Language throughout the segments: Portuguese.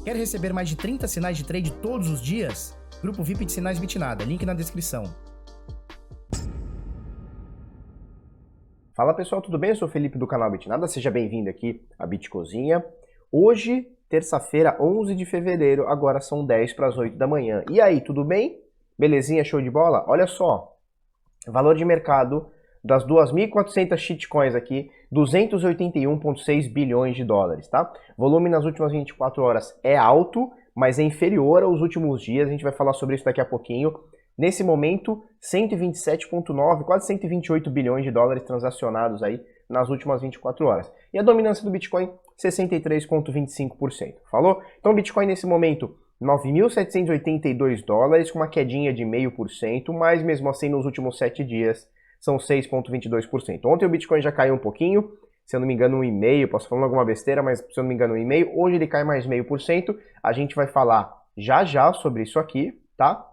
Quer receber mais de 30 sinais de trade todos os dias? Grupo VIP de Sinais Bitnada, link na descrição. Fala pessoal, tudo bem? Eu sou o Felipe do canal Bitnada, seja bem-vindo aqui à Bitcozinha. Hoje, terça-feira, 11 de fevereiro, agora são 10 para as 8 da manhã. E aí, tudo bem? Belezinha, show de bola? Olha só, valor de mercado das 2.400 shitcoins aqui, 281,6 bilhões de dólares, tá? Volume nas últimas 24 horas é alto, mas é inferior aos últimos dias, a gente vai falar sobre isso daqui a pouquinho. Nesse momento, 127,9, quase 128 bilhões de dólares transacionados aí nas últimas 24 horas. E a dominância do Bitcoin, 63,25%. Falou? Então o Bitcoin nesse momento, 9.782 dólares, com uma quedinha de 0,5%, mas mesmo assim nos últimos 7 dias são 6,22%. Ontem o Bitcoin já caiu um pouquinho, se eu não me engano 1,5%, posso falar alguma besteira, mas se eu não me engano 1,5%, hoje ele cai mais 0,5%, a gente vai falar já sobre isso aqui, tá?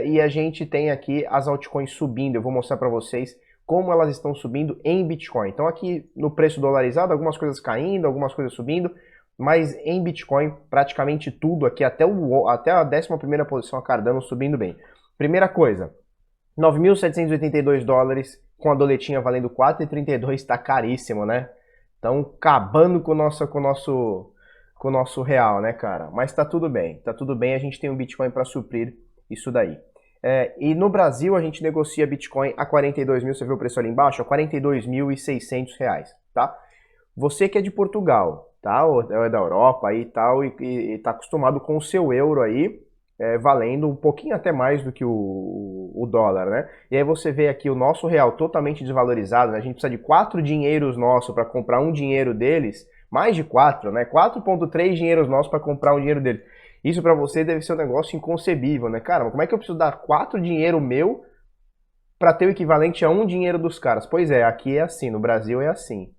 E a gente tem aqui as altcoins subindo, eu vou mostrar para vocês como elas estão subindo em Bitcoin. Então aqui no preço dolarizado, algumas coisas caindo, algumas coisas subindo, mas em Bitcoin praticamente tudo aqui, até a 11ª posição, a Cardano subindo bem. Primeira coisa, 9.782 dólares, com a doletinha valendo 4,32, tá caríssimo, né? Então, acabando com o nosso real, né, cara? Mas tá tudo bem, a gente tem um Bitcoin para suprir isso daí. E no Brasil, a gente negocia Bitcoin a 42 mil, você viu o preço ali embaixo? A 42.600 reais, tá? Você que é de Portugal, tá? Ou é da Europa aí e tal, e tá acostumado com o seu euro aí, valendo um pouquinho até mais do que o dólar, né? E aí você vê aqui o nosso real totalmente desvalorizado, né? A gente precisa de 4 dinheiros nossos para comprar um dinheiro deles, mais de 4, né? 4,3 dinheiros nossos para comprar um dinheiro deles. Isso para você deve ser um negócio inconcebível, né? Cara, mas como é que eu preciso dar 4 dinheiro meu para ter o equivalente a um dinheiro dos caras? Pois é, aqui é assim, no Brasil é assim.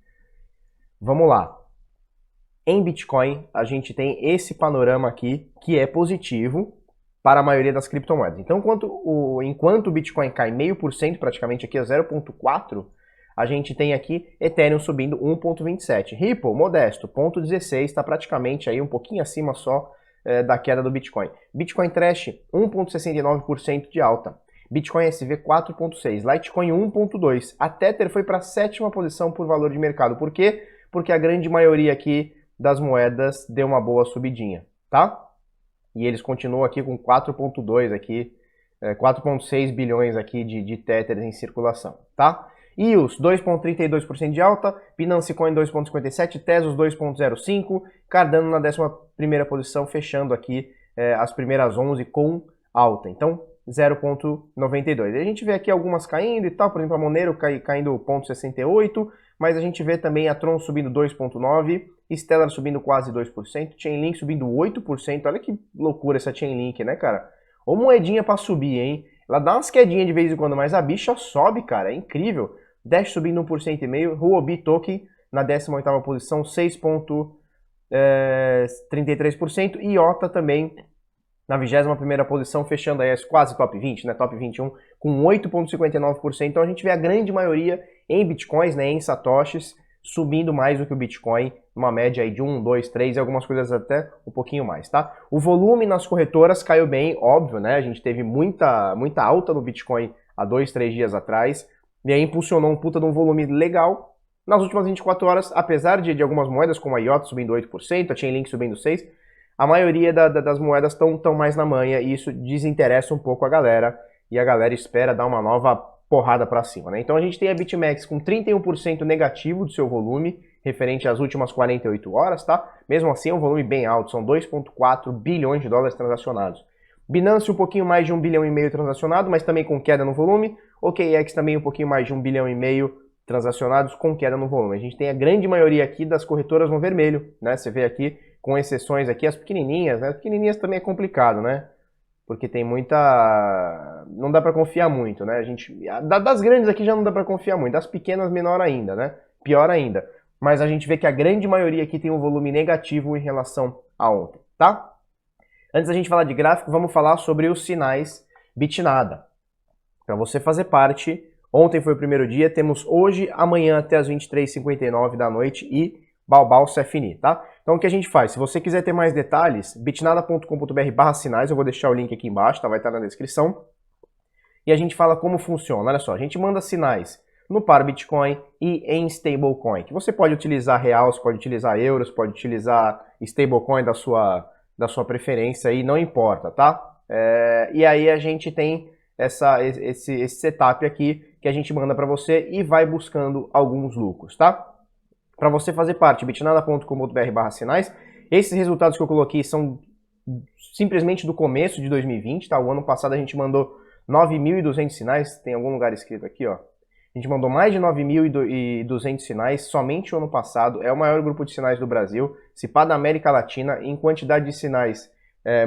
Vamos lá. Em Bitcoin, a gente tem esse panorama aqui, que é positivo para a maioria das criptomoedas. Então, enquanto o Bitcoin cai 0,5%, praticamente aqui a 0,4%, a gente tem aqui Ethereum subindo 1,27%. Ripple, modesto, 0,16%, está praticamente aí um pouquinho acima só da queda do Bitcoin. Bitcoin Trash, 1,69% de alta. Bitcoin SV 4,6%, Litecoin 1,2%. A Tether foi para a 7ª posição por valor de mercado. Por quê? Porque a grande maioria aqui das moedas deu uma boa subidinha, tá? E eles continuam aqui com 4,2 aqui, 4,6 bilhões aqui de Tethers em circulação, tá? EOS 2,32% de alta, Binance Coin 2,57%, Tezos 2,05%, Cardano na 11ª posição, fechando aqui as primeiras 11 com alta, então 0,92%. E a gente vê aqui algumas caindo e tal, por exemplo a Monero caindo 0,68%, mas a gente vê também a Tron subindo 2,9%, Stellar subindo quase 2%, Chainlink subindo 8%, olha que loucura essa Chainlink, né, cara? Ou moedinha pra subir, hein? Ela dá umas quedinhas de vez em quando, mas a bicha sobe, cara, é incrível. Dash subindo 1,5%, Huobi Token na 18ª posição, 6,33%, e IOTA também na 21ª posição, fechando aí quase top 20, né, top 21, com 8,59%. Então a gente vê a grande maioria em bitcoins, né, em satoshis, subindo mais do que o Bitcoin, uma média aí de 1, 2, 3 e algumas coisas até um pouquinho mais, tá? O volume nas corretoras caiu bem, óbvio, né? A gente teve muita alta no Bitcoin há 2, 3 dias atrás, e aí impulsionou um puta de um volume legal. Nas últimas 24 horas, apesar de algumas moedas, como a IOTA subindo 8%, a Chainlink subindo 6%, a maioria das moedas estão mais na manha, e isso desinteressa um pouco a galera, e a galera espera dar uma nova porrada para cima, né? Então a gente tem a BitMEX com 31% negativo do seu volume, referente às últimas 48 horas, tá? Mesmo assim é um volume bem alto, são 2,4 bilhões de dólares transacionados. Binance um pouquinho mais de 1,5 bilhão transacionado, mas também com queda no volume. OKEx também um pouquinho mais de 1,5 bilhão transacionados com queda no volume. A gente tem a grande maioria aqui das corretoras no vermelho, né? Você vê aqui, com exceções aqui, as pequenininhas, né? As pequenininhas também é complicado, né? Porque tem muita... não dá para confiar muito, né? Das grandes aqui já não dá para confiar muito, das pequenas menor ainda, né? Pior ainda. Mas a gente vê que a grande maioria aqui tem um volume negativo em relação a ontem, tá? Antes da gente falar de gráfico, vamos falar sobre os sinais Bitnada. Para você fazer parte, ontem foi o primeiro dia, temos hoje, amanhã até as 23h59 da noite e Baobao CFNI, tá? Então o que a gente faz? Se você quiser ter mais detalhes, bitnada.com.br/sinais, eu vou deixar o link aqui embaixo, tá? Vai estar na descrição. E a gente fala como funciona. Olha só, a gente manda sinais no par Bitcoin e em stablecoin, que você pode utilizar real, você pode utilizar euros, pode utilizar stablecoin da sua preferência aí, não importa, tá? E aí a gente tem esse setup aqui que a gente manda para você e vai buscando alguns lucros, tá? Para você fazer parte, bitnada.com.br/sinais. Esses resultados que eu coloquei são simplesmente do começo de 2020, tá? O ano passado a gente mandou 9.200 sinais, tem algum lugar escrito aqui, ó. A gente mandou mais de 9.200 sinais somente o ano passado. É o maior grupo de sinais do Brasil, se pá da América Latina, em quantidade de sinais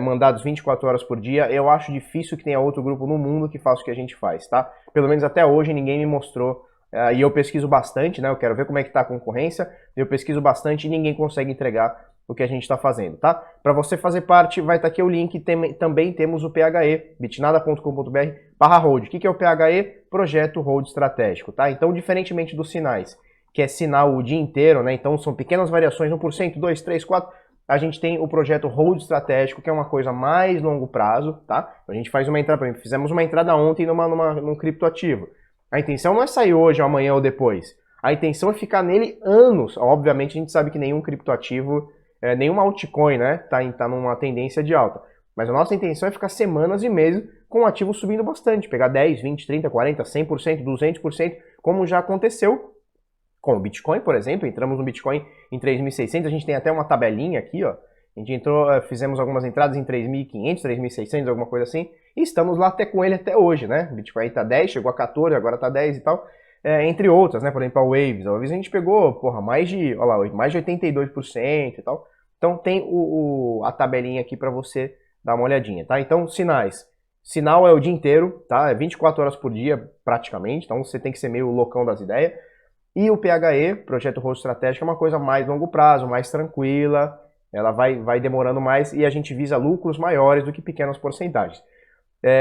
mandados 24 horas por dia. Eu acho difícil que tenha outro grupo no mundo que faça o que a gente faz, tá? Pelo menos até hoje ninguém me mostrou. E eu pesquiso bastante, né? Eu quero ver como é que tá a concorrência. Eu pesquiso bastante e ninguém consegue entregar o que a gente está fazendo, tá? Para você fazer parte, vai estar aqui o link. Também temos o PHE, bitnada.com.br/hold. O que é o PHE? Projeto Hold Estratégico, tá? Então, diferentemente dos sinais, que é sinal o dia inteiro, né? Então, são pequenas variações, 1%, 2%, 3%, 4%. A gente tem o projeto Hold Estratégico, que é uma coisa mais longo prazo, tá? A gente faz uma entrada, por exemplo, fizemos uma entrada ontem num criptoativo. A intenção não é sair hoje, amanhã ou depois. A intenção é ficar nele anos. Obviamente, a gente sabe que nenhum criptoativo, nenhuma altcoin, né, tá numa tendência de alta. Mas a nossa intenção é ficar semanas e meses com o ativo subindo bastante. Pegar 10, 20, 30, 40, 100%, 200%, como já aconteceu com o Bitcoin, por exemplo. Entramos no Bitcoin em 3.600. A gente tem até uma tabelinha aqui, ó. A gente entrou, fizemos algumas entradas em 3.500, 3.600, alguma coisa assim. E estamos lá até com ele até hoje, né? O Bitcoin tá 10, chegou a 14, agora tá 10 e tal. Entre outras, né? Por exemplo, a Waves. A Waves a gente pegou, porra, mais de 82% e tal. Então tem a tabelinha aqui para você dar uma olhadinha, tá? Então, sinais. Sinal é o dia inteiro, tá? É 24 horas por dia, praticamente. Então você tem que ser meio loucão das ideias. E o PHE, Projeto Hold Estratégico, é uma coisa mais longo prazo, mais tranquila. Ela vai demorando mais e a gente visa lucros maiores do que pequenas porcentagens.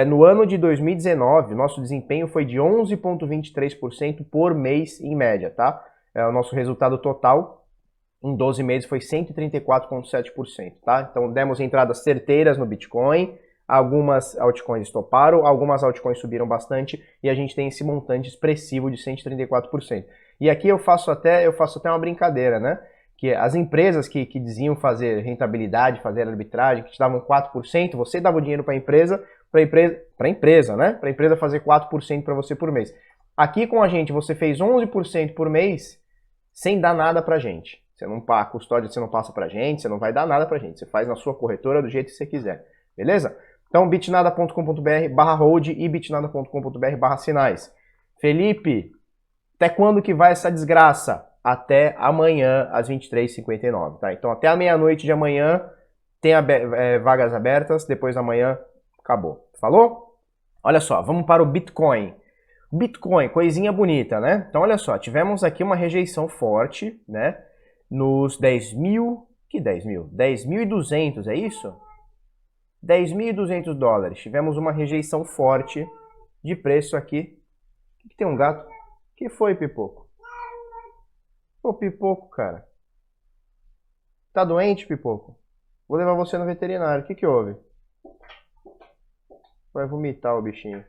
No ano de 2019, nosso desempenho foi de 11,23% por mês em média, tá? O nosso resultado total em 12 meses foi 134,7%, tá? Então demos entradas certeiras no Bitcoin, algumas altcoins estoparam, algumas altcoins subiram bastante e a gente tem esse montante expressivo de 134%. E aqui eu faço até uma brincadeira, né? Que as empresas que diziam fazer rentabilidade, fazer arbitragem, que te davam 4%, você dava o dinheiro para a empresa, né? Para a empresa fazer 4% para você por mês. Aqui com a gente você fez 11% por mês sem dar nada para a gente. A custódia você não passa para a gente, você não vai dar nada para a gente. Você faz na sua corretora do jeito que você quiser. Beleza? Então bitnada.com.br/hold e bitnada.com.br/sinais. Felipe, até quando que vai essa desgraça? Até amanhã, às 23h59, tá? Então, até a meia-noite de amanhã, tem vagas abertas, depois da manhã, acabou. Falou? Olha só, vamos para o Bitcoin. Bitcoin, coisinha bonita, né? Então, olha só, tivemos aqui uma rejeição forte, né? Nos 10.000, que 10.000? 10.200, é isso? 10.200 dólares. Tivemos uma rejeição forte de preço aqui. O que tem um gato? O que foi, Pipoco? Ô, Pipoco, cara. Tá doente, Pipoco? Vou levar você no veterinário. O que houve? Vai vomitar o bichinho.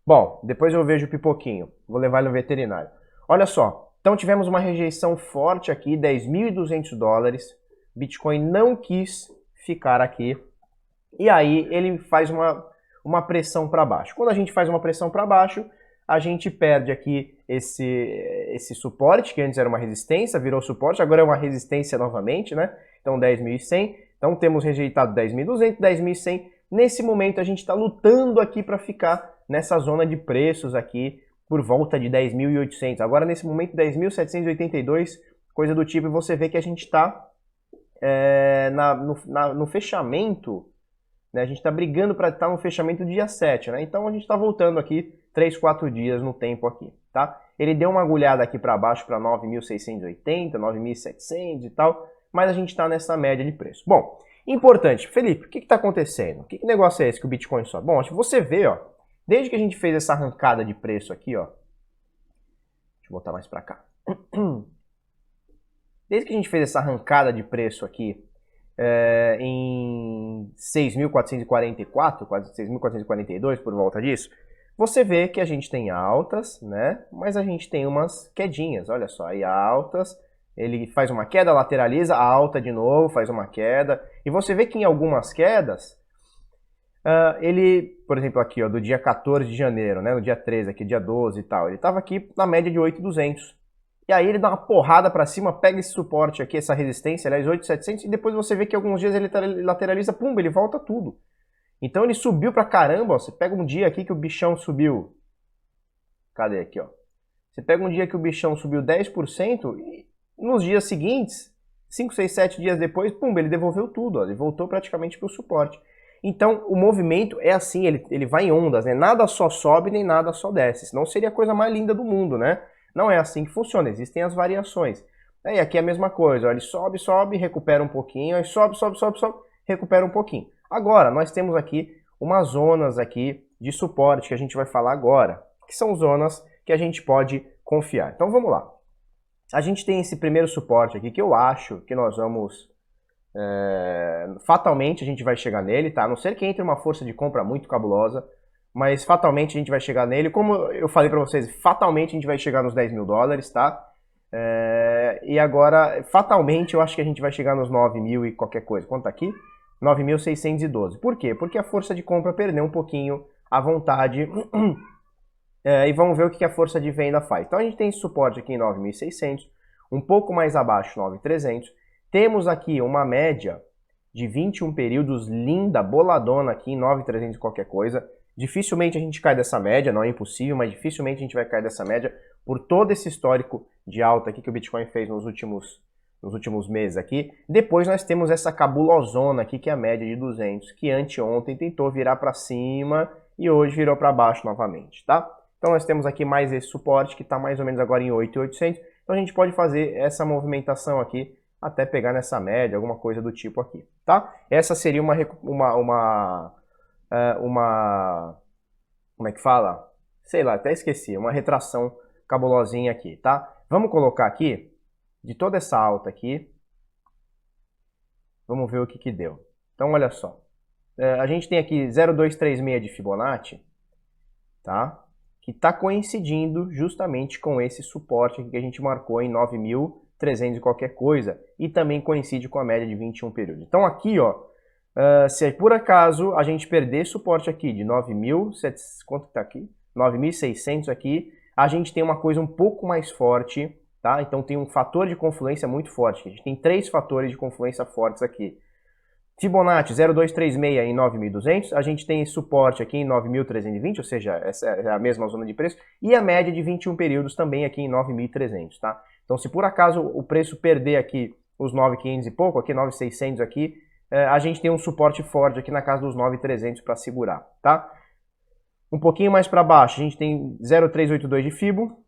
Bom, depois eu vejo o Pipoquinho. Vou levar ele no veterinário. Olha só. Então tivemos uma rejeição forte aqui, 10.200 dólares. Bitcoin não quis ficar aqui. E aí ele faz uma pressão para baixo. Quando a gente faz uma pressão para baixo, a gente perde aqui esse suporte, que antes era uma resistência, virou suporte, agora é uma resistência novamente, né? Então 10.100, então temos rejeitado 10.200, 10.100. Nesse momento a gente está lutando aqui para ficar nessa zona de preços aqui por volta de 10.800. Agora nesse momento 10.782, coisa do tipo, e você vê que a gente está no fechamento, né? A gente está brigando para estar no fechamento do dia 7, né? Então a gente está voltando aqui 3, 4 dias no tempo aqui, tá? Ele deu uma agulhada aqui para baixo para 9.680, 9.700 e tal, mas a gente está nessa média de preço. Bom, importante, Felipe, o que está acontecendo? Que negócio é esse que o Bitcoin sobe? Bom, acho que você vê, ó, desde que a gente fez essa arrancada de preço aqui, ó, deixa eu botar mais para cá. desde que a gente fez essa arrancada de preço aqui em 6.444, quase 6.442 por volta disso, você vê que a gente tem altas, né? Mas a gente tem umas quedinhas, olha só, aí altas, ele faz uma queda, lateraliza, alta de novo, faz uma queda, e você vê que em algumas quedas, ele, por exemplo, aqui, ó, do dia 14 de janeiro, né? No dia 13 aqui, dia 12 e tal, ele estava aqui na média de 8.200. E aí ele dá uma porrada para cima, pega esse suporte aqui, essa resistência, aliás, 8.700, e depois você vê que alguns dias ele lateraliza, pum, ele volta tudo. Então ele subiu pra caramba, ó. Você pega um dia aqui que o bichão subiu. Cadê aqui, ó? Você pega um dia que o bichão subiu 10% e nos dias seguintes, 5, 6, 7 dias depois, pum, ele devolveu tudo, ó. Ele voltou praticamente pro suporte. Então o movimento é assim, ele vai em ondas, né? Nada só sobe nem nada só desce. Senão seria a coisa mais linda do mundo, né? Não é assim que funciona, existem as variações. Aí aqui é a mesma coisa, ó. Ele sobe, sobe, recupera um pouquinho, aí sobe, sobe, sobe, sobe, recupera um pouquinho. Agora, nós temos aqui umas zonas aqui de suporte que a gente vai falar agora, que são zonas que a gente pode confiar. Então vamos lá. A gente tem esse primeiro suporte aqui que eu acho que nós vamos... fatalmente a gente vai chegar nele, tá? A não ser que entre uma força de compra muito cabulosa, mas fatalmente a gente vai chegar nele. Como eu falei para vocês, fatalmente a gente vai chegar nos 10 mil dólares, tá? E agora, fatalmente eu acho que a gente vai chegar nos 9 mil e qualquer coisa. Quanto tá aqui? 9.612. Por quê? Porque a força de compra perdeu um pouquinho a vontade e vamos ver o que a força de venda faz. Então a gente tem esse suporte aqui em 9.600, um pouco mais abaixo, 9.300. Temos aqui uma média de 21 períodos linda, boladona aqui em 9.300 qualquer coisa. Dificilmente a gente cai dessa média, não é impossível, mas dificilmente a gente vai cair dessa média por todo esse histórico de alta aqui que o Bitcoin fez nos últimos meses aqui. Depois nós temos essa cabulosona aqui, que é a média de 200, que anteontem tentou virar para cima e hoje virou para baixo novamente, tá? Então nós temos aqui mais esse suporte que está mais ou menos agora em 8.800. Então a gente pode fazer essa movimentação aqui até pegar nessa média, alguma coisa do tipo aqui, tá? Essa seria uma como é que fala? Sei lá, até esqueci, uma retração cabulosinha aqui, tá? Vamos colocar aqui, de toda essa alta aqui, vamos ver o que deu. Então, olha só, a gente tem aqui 0,236 de Fibonacci, tá? Que está coincidindo justamente com esse suporte aqui que a gente marcou em 9.300 e qualquer coisa, e também coincide com a média de 21 períodos. Então aqui, ó, se por acaso a gente perder suporte aqui de 9.700, quanto está aqui? 9.600 aqui, a gente tem uma coisa um pouco mais forte, tá? Então tem um fator de confluência muito forte. A gente tem 3 fatores de confluência fortes aqui. Fibonacci 0,236 em 9.200, a gente tem suporte aqui em 9.320, ou seja, essa é a mesma zona de preço, e a média de 21 períodos também aqui em 9.300, tá? Então se por acaso o preço perder aqui os 9.500 e pouco, aqui 9.600 aqui, a gente tem um suporte forte aqui na casa dos 9.300 para segurar, tá? Um pouquinho mais para baixo, a gente tem 0,382 de Fibo,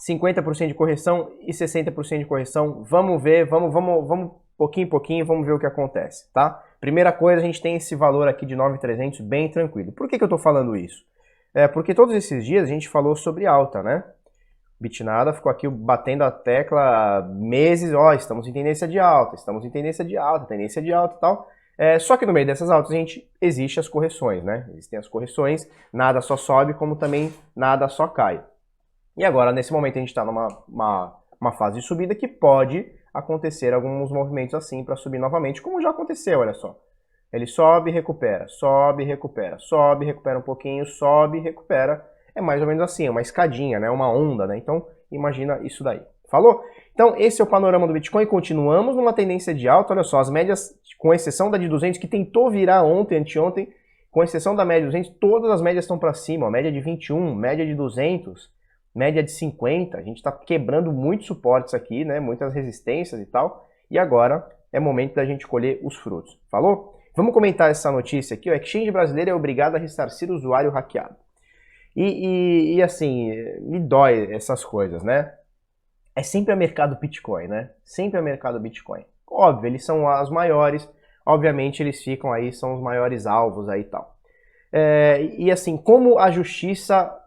50% de correção e 60% de correção. Vamos ver, vamos pouquinho em pouquinho, vamos ver o que acontece, tá? Primeira coisa, a gente tem esse valor aqui de 9.300 bem tranquilo. Por que eu tô falando isso? Porque todos esses dias a gente falou sobre alta, né? Bitnada ficou aqui batendo a tecla meses, ó, estamos em tendência de alta, estamos em tendência de alta e tal. Só que no meio dessas altas existe as correções, né? Existem as correções, nada só sobe, como também nada só cai. E agora, nesse momento, a gente está numa fase de subida que pode acontecer alguns movimentos assim para subir novamente, como já aconteceu, olha só. Ele sobe, recupera, sobe, recupera, sobe, recupera um pouquinho, sobe, recupera. É mais ou menos assim, é uma escadinha, né? Uma onda, né? Então, imagina isso daí. Falou? Então, esse é o panorama do Bitcoin. Continuamos numa tendência de alta. Olha só, as médias, com exceção da de 200, que tentou virar ontem, anteontem, com exceção da média de 200, todas as médias estão para cima. Ó, média de 21, média de 200, média de 50. A gente está quebrando muitos suportes aqui, né? Muitas resistências e tal. E agora é momento da gente colher os frutos. Falou? Vamos comentar essa notícia aqui. O Exchange brasileiro é obrigado a ressarcir o usuário hackeado. E assim, me dói essas coisas, né? É sempre a mercado Bitcoin, né? Sempre a mercado Bitcoin. Óbvio, eles são as maiores, obviamente eles ficam aí, são os maiores alvos aí e tal. E assim, como a justiça,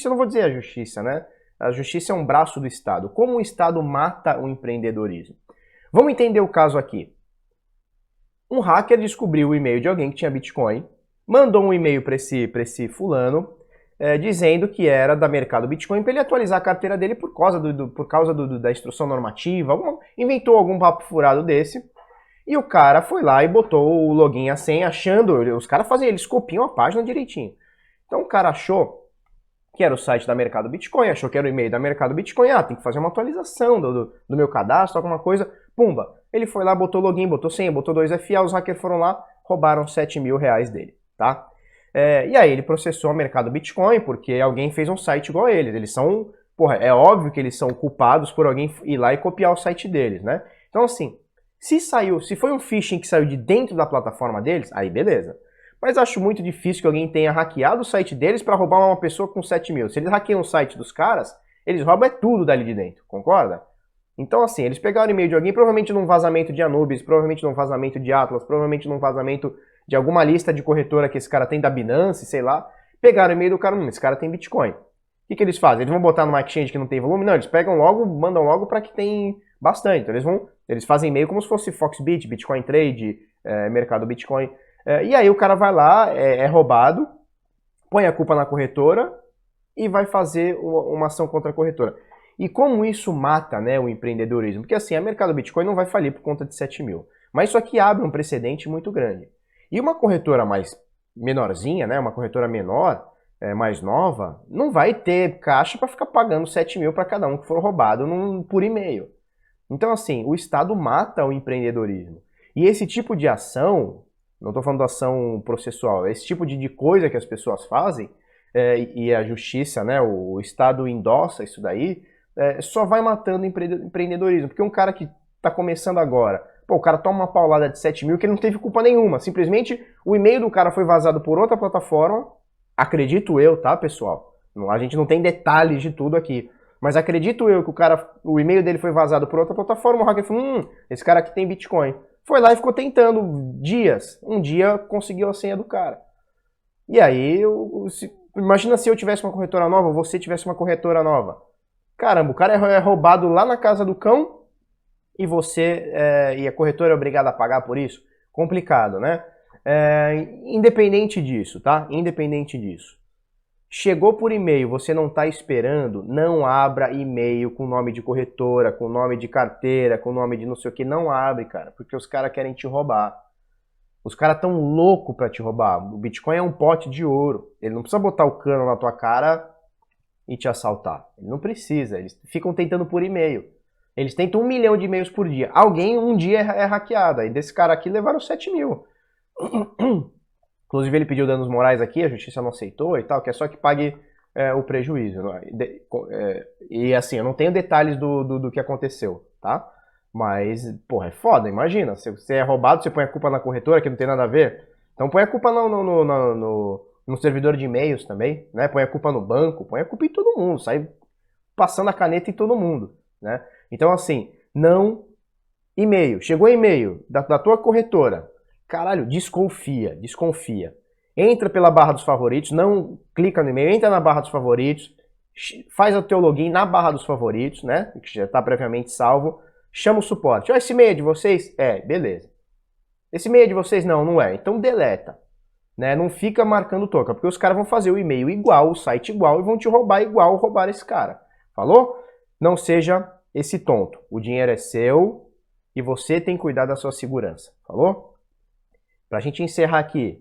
eu não vou dizer a justiça, né? A justiça é um braço do Estado. Como o Estado mata o empreendedorismo? Vamos entender o caso aqui. Um hacker descobriu o e-mail de alguém que tinha Bitcoin, mandou um e-mail para esse fulano, dizendo que era da Mercado Bitcoin para ele atualizar a carteira dele por causa da instrução normativa, inventou algum papo furado desse, e o cara foi lá e botou o login e a senha, achando, os caras fazem, eles copiam a página direitinho. Então o cara achou que era o site da Mercado Bitcoin, achou que era o e-mail da Mercado Bitcoin, tem que fazer uma atualização do meu cadastro, alguma coisa, pumba. Ele foi lá, botou login, botou senha, botou 2FA, os hackers foram lá, roubaram 7 mil reais dele, tá? E aí ele processou o Mercado Bitcoin, porque alguém fez um site igual a eles. Eles são, é óbvio que eles são culpados por alguém ir lá e copiar o site deles, né? Então assim, se foi um phishing que saiu de dentro da plataforma deles, aí beleza. Mas acho muito difícil que alguém tenha hackeado o site deles para roubar uma pessoa com 7 mil. Se eles hackeiam o site dos caras, eles roubam tudo dali de dentro, concorda? Então assim, eles pegaram o e-mail de alguém, provavelmente num vazamento de Anubis, provavelmente num vazamento de Atlas, provavelmente num vazamento de alguma lista de corretora que esse cara tem da Binance, sei lá, pegaram o e-mail do cara, esse cara tem Bitcoin. O que eles fazem? Eles vão botar numa exchange que não tem volume? Não, eles pegam logo, mandam logo para que tem bastante. Então eles fazem e-mail como se fosse Foxbit, Bitcoin Trade, Mercado Bitcoin. E aí o cara vai lá, é roubado, põe a culpa na corretora e vai fazer uma ação contra a corretora. E como isso mata, né, o empreendedorismo? Porque assim, a Mercado Bitcoin não vai falir por conta de 7 mil. Mas isso aqui abre um precedente muito grande. E uma corretora mais menorzinha, né, uma corretora menor, mais nova, não vai ter caixa para ficar pagando 7 mil para cada um que for roubado por e-mail. Então assim, o Estado mata o empreendedorismo. E esse tipo de ação, não estou falando da ação processual, esse tipo de coisa que as pessoas fazem, e a justiça, né, o Estado endossa isso daí, só vai matando o empreendedorismo. Porque um cara que está começando agora, o cara toma uma paulada de 7 mil que ele não teve culpa nenhuma. Simplesmente o e-mail do cara foi vazado por outra plataforma, acredito eu, tá, pessoal? A gente não tem detalhes de tudo aqui. Mas acredito eu que o e-mail dele foi vazado por outra plataforma, o hacker falou, esse cara aqui tem Bitcoin. Foi lá e ficou tentando dias. Um dia conseguiu a senha do cara. E aí, imagina se eu tivesse uma corretora nova, você tivesse uma corretora nova. Caramba, o cara é roubado lá na casa do cão e e a corretora é obrigada a pagar por isso? Complicado, né? Independente disso, tá? Independente disso. Chegou por e-mail, você não está esperando, não abra e-mail com nome de corretora, com nome de carteira, com nome de não sei o que, não abre, cara, porque os caras querem te roubar. Os caras tão loucos para te roubar. O Bitcoin é um pote de ouro. Ele não precisa botar o cano na tua cara e te assaltar. Ele não precisa, eles ficam tentando por e-mail. Eles tentam 1 milhão de e-mails por dia. Alguém um dia é hackeado. E desse cara aqui levaram 7 mil. Inclusive ele pediu danos morais aqui, a justiça não aceitou e tal, que é só que pague o prejuízo. E assim, eu não tenho detalhes do que aconteceu, tá? Mas, porra, é foda, imagina. Se você é roubado, você põe a culpa na corretora, que não tem nada a ver. Então põe a culpa no servidor de e-mails também, né? Põe a culpa no banco, põe a culpa em todo mundo, sai passando a caneta em todo mundo, né? Então assim, não e-mail. Chegou e-mail da tua corretora. Caralho, desconfia. Entra pela barra dos favoritos, não clica no e-mail, entra na barra dos favoritos, faz o teu login na barra dos favoritos, né? Que já está previamente salvo. Chama o suporte. Esse e-mail é de vocês? Beleza. Esse e-mail é de vocês? Não é. Então deleta. Né? Não fica marcando toca, porque os caras vão fazer o e-mail igual, o site igual, e vão te roubar igual roubar esse cara. Falou? Não seja esse tonto. O dinheiro é seu e você tem que cuidar da sua segurança. Falou? Pra gente encerrar aqui,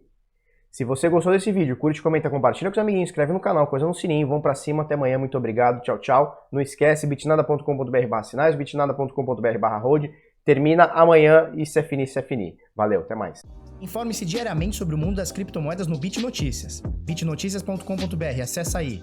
se você gostou desse vídeo, curte, comenta, compartilha com os amiguinhos, inscreve no canal, coisa no sininho, vão pra cima, até amanhã, muito obrigado, tchau, tchau. Não esquece, bitnada.com.br/sinais, bitnada.com.br/hold, termina amanhã e se é fini. Valeu, até mais. Informe-se diariamente sobre o mundo das criptomoedas no BitNotícias, bitnoticias.com.br, acessa aí.